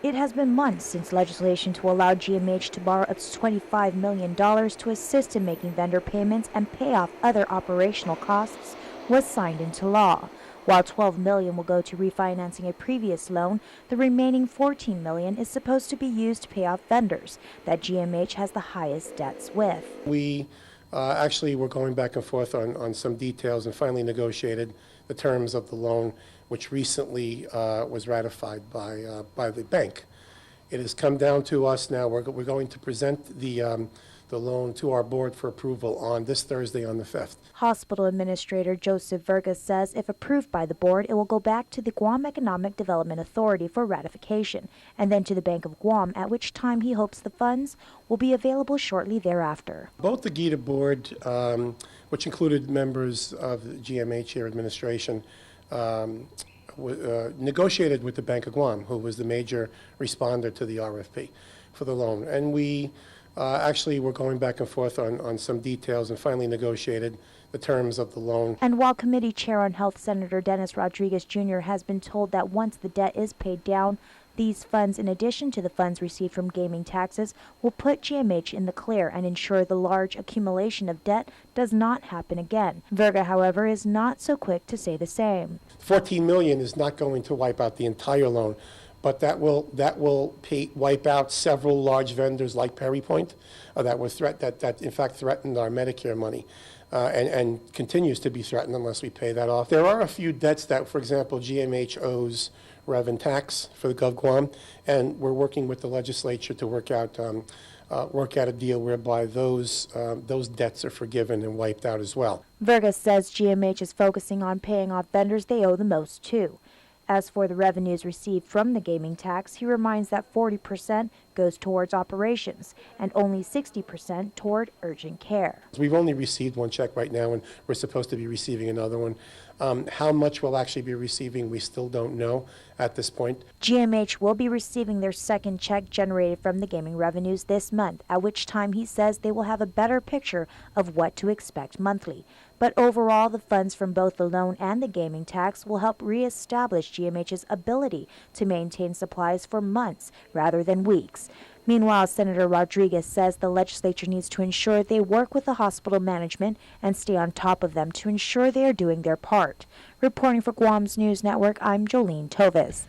It has been months since legislation to allow GMH to borrow up to $25 million to assist in making vendor payments and pay off other operational costs was signed into law. While $12 million will go to refinancing a previous loan, the remaining $14 million is supposed to be used to pay off vendors that GMH has the highest debts with. We actually were going back and forth on some details and finally negotiated the terms of the loan, which recently was ratified by the bank. It has come down to us now. We're going to present the loan to our board for approval on this Thursday on the 5th. Hospital Administrator Joseph Vergas says if approved by the board, it will go back to the Guam Economic Development Authority for ratification and then to the Bank of Guam, at which time he hopes the funds will be available shortly thereafter. Both the GITA board, which included members of the GMH here administration, negotiated with the Bank of Guam, who was the major responder to the RFP for the loan. And we actually were going back and forth on some details and finally negotiated the terms of the loan. And while Committee Chair on Health Senator Dennis Rodriguez Jr. has been told that once the debt is paid down, these funds, in addition to the funds received from gaming taxes, will put GMH in the clear and ensure the large accumulation of debt does not happen again. Verga, however, is not so quick to say the same. $14 million is not going to wipe out the entire loan, but that will wipe out several large vendors like Perry Point that in fact threatened our Medicare money and continues to be threatened unless we pay that off. There are a few debts that, for example, GMH owes rev and tax for the Gov Guam, and we're working with the legislature to work out a deal whereby those debts are forgiven and wiped out as well. Vergas says GMH is focusing on paying off vendors they owe the most to. As for the revenues received from the gaming tax, he reminds that 40% goes towards operations and only 60% toward urgent care. We've only received one check right now, and we're supposed to be receiving another one. How much we'll actually be receiving, we still don't know at this point. GMH will be receiving their second check generated from the gaming revenues this month, at which time he says they will have a better picture of what to expect monthly. But overall, the funds from both the loan and the gaming tax will help reestablish GMH's ability to maintain supplies for months rather than weeks. Meanwhile, Senator Rodriguez says the legislature needs to ensure they work with the hospital management and stay on top of them to ensure they are doing their part. Reporting for Guam's News Network, I'm Jolene Tovis.